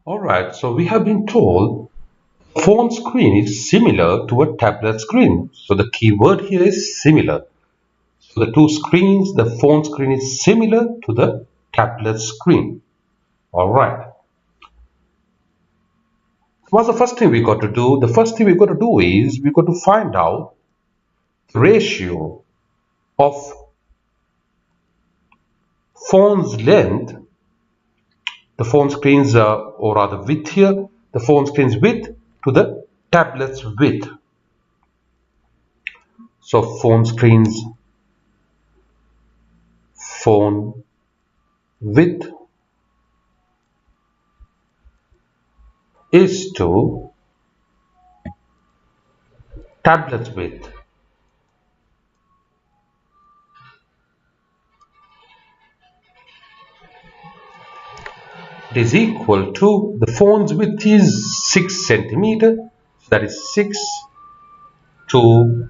Alright, so we have been told phone screen is similar to a tablet screen. So the key word here is similar. So the two screens, the phone screen is similar to the tablet screen. Alright. What's the first thing we got to do? The first thing we got to do is we got to find out the ratio of phone's length, the phone screen's or rather width here, the phone screen's width to the tablet's width. So phone width is to tablet's width. It is equal to the phone's width is 6 centimeter, so that is 6 to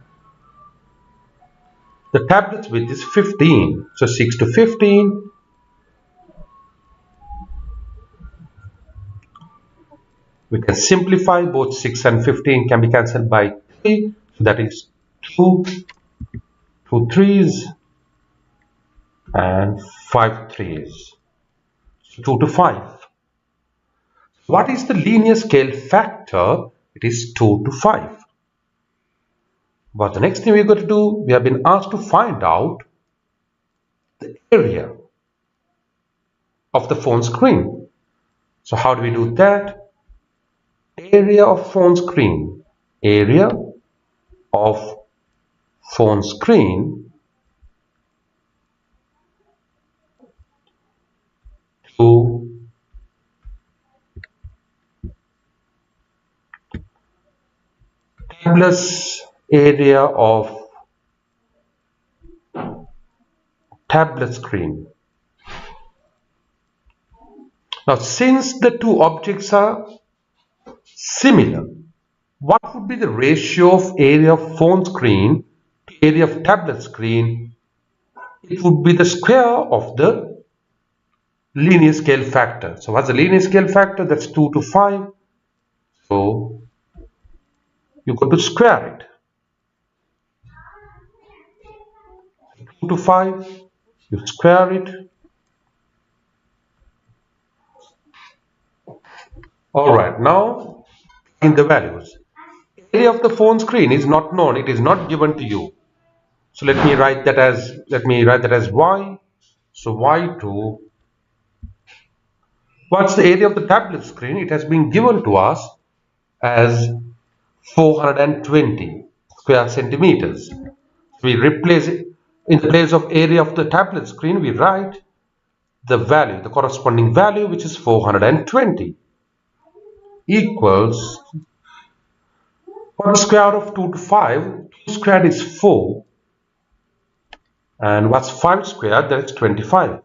the tablet's width is 15, so 6 to 15. We can simplify, both 6 and 15 can be cancelled by 3, so that is 2 threes and 5 threes, so 2 to 5. What is the linear scale factor? It is 2 to 5. But the next thing we're going to do, we have been asked to find out the area of the phone screen. So how do we do that? Area of phone screen. Area of phone screen to tablet's area of tablet screen. Now, since the two objects are similar, what would be the ratio of area of phone screen to area of tablet screen? It would be the square of the linear scale factor. So what's the linear scale factor? That's 2 to 5. So you got to square it. 2 to 5, you square it. Alright, now in the values. Area of the phone screen is not known, it is not given to you. So let me write that as y. So y2. What's the area of the tablet screen? It has been given to us as 420 square centimeters. We replace it in the place of area of the tablet screen. We write the value, the corresponding value, which is 420, equals, what is square root of 2 to 5? 2 squared is 4, and what's 5 squared? That is 25.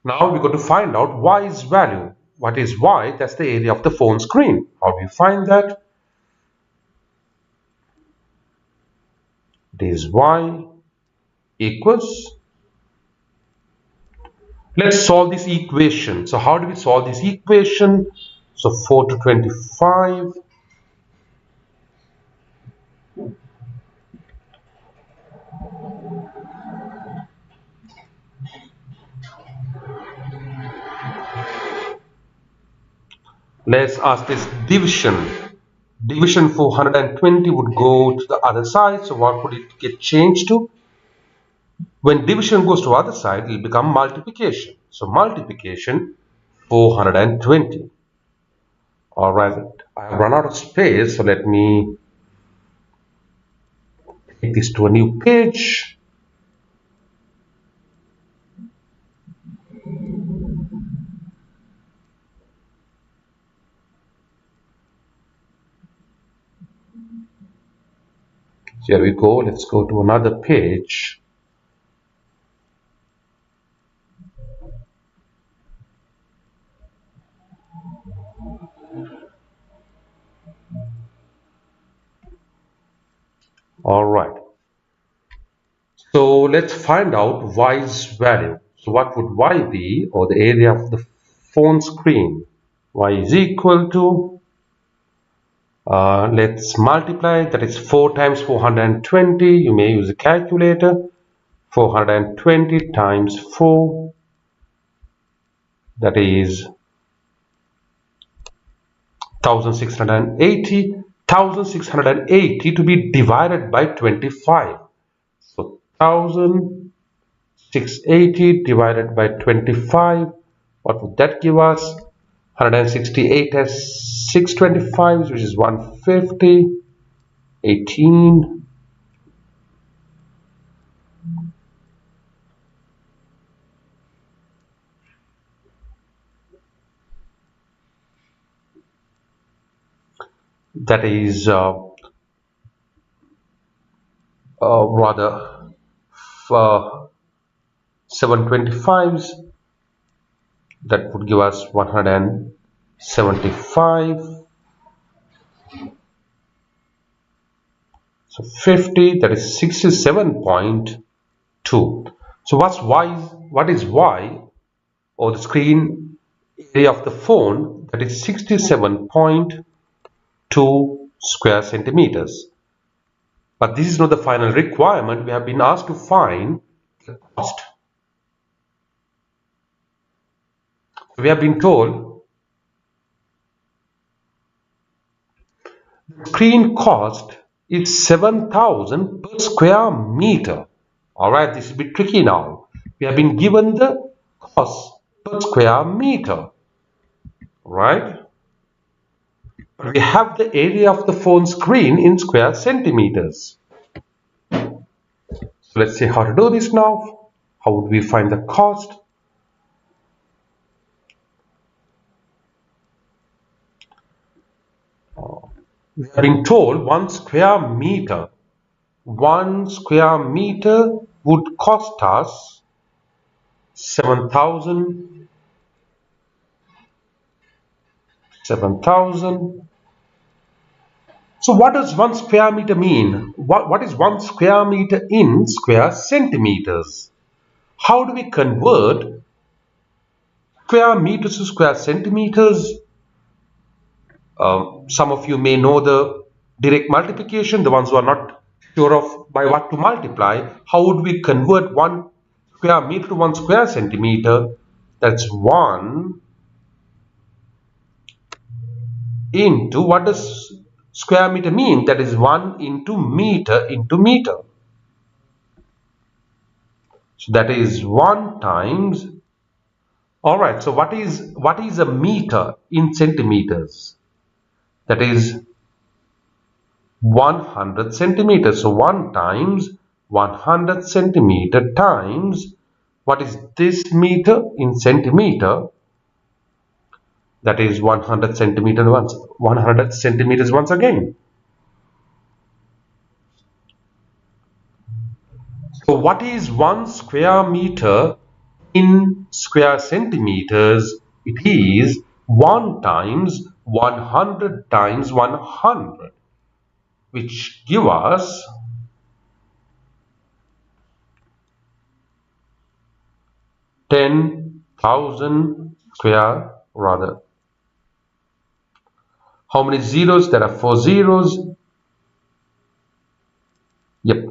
Now we're going to find out y's value. What is y? That's the area of the phone screen. How do we find that? It is y equals, let's solve this equation. So how do we solve this equation? So 4 to 25. Let's ask this division. Division 420 would go to the other side. So what would it get changed to? When division goes to other side, it will become multiplication. So multiplication 420. Alright, I have run out of space, so let me take this to a new page. Here we go. Let's go to another page. All right. So let's find out y's value. So what would y be, or the area of the phone screen. Y is equal to, let's multiply, that is 4 times 420. You may use a calculator. 420 times 4, that is 1680. 1680 to be divided by 25. So 1680 divided by 25, what would that give us? 168 as 625, which is 150. 18. That is rather 725s. That would give us 175. So 50, that is 67.2. So what is y, or the screen area of the phone? That is 67.2 square centimeters. But this is not the final requirement. We have been asked to find the cost. We have been told the screen cost is 7,000 per square meter. Alright, this is a bit tricky now. We have been given the cost per square meter. Right? But we have the area of the phone screen in square centimeters. So let's see how to do this now. How would we find the cost? We have been told 1 square meter. 1 square meter would cost us 7,000. 7,000. So what does 1 square meter mean? What is 1 square meter in square centimeters? How do we convert square meters to square centimeters? Some of you may know the direct multiplication. The ones who are not sure of by what to multiply, how would we convert 1 square meter to 1 square centimeter? That's 1 into, what does square meter mean? That is 1 into meter into meter. So that is 1 times. Alright, so what is a meter in centimeters? That is 100 centimeters. So 1 times 100 centimeter times, what is this meter in centimeter? That is 100 centimeter once. 100 centimeters once again. So what is 1 square meter in square centimeters? It is 1 times 100 times 100, which give us 10,000 square, rather. How many zeros? There are 4 zeros. Yep,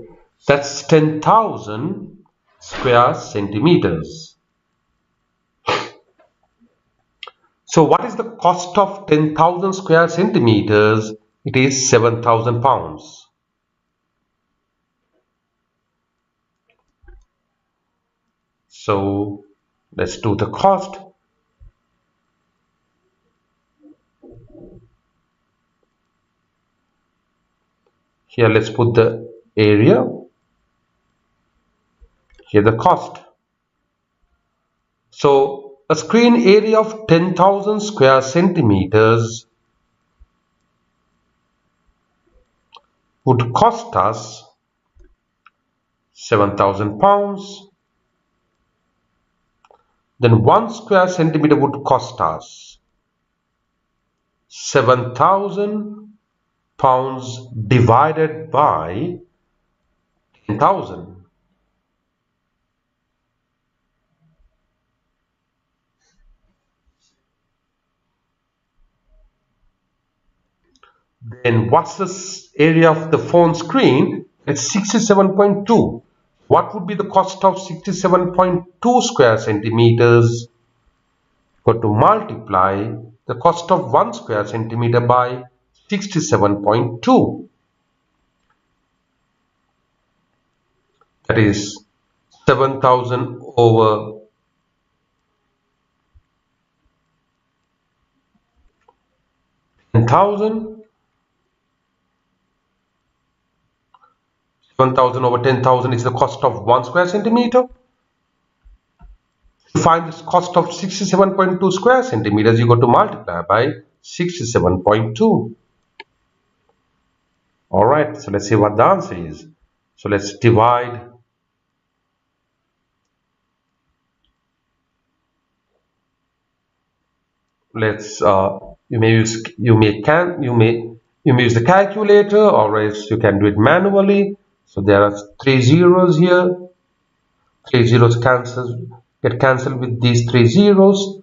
that's 10,000 square centimeters. So what is the cost of 10,000 square centimeters? It is 7,000 pounds. So let's do the cost. Here let's put the area. Here the cost. So a screen area of 10,000 square centimeters would cost us 7,000 pounds. Then 1 square centimeter would cost us 7,000 pounds divided by 10,000. Then what's the area of the phone screen? It's 67.2. What would be the cost of 67.2 square centimeters? Got to multiply the cost of 1 square centimeter by 67.2. That is 7,000 over 10,000. 7,000 over 10,000 is the cost of 1 square centimeter. To find the cost of 67.2 square centimeters, you got to multiply by 67.2. Alright, so let's see what the answer is. So let's divide. Let's you may use the calculator, or else you can do it manually. So there are 3 zeros here. 3 zeros get cancelled with these 3 zeros.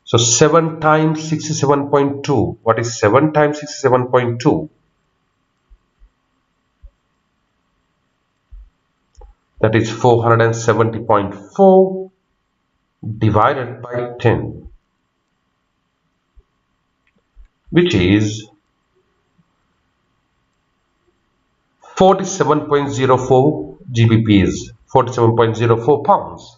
So 7 times 67.2. What is 7 times 67.2? That is 470.4 divided by 10, which is 47.04 GBPs, 47.04 pounds.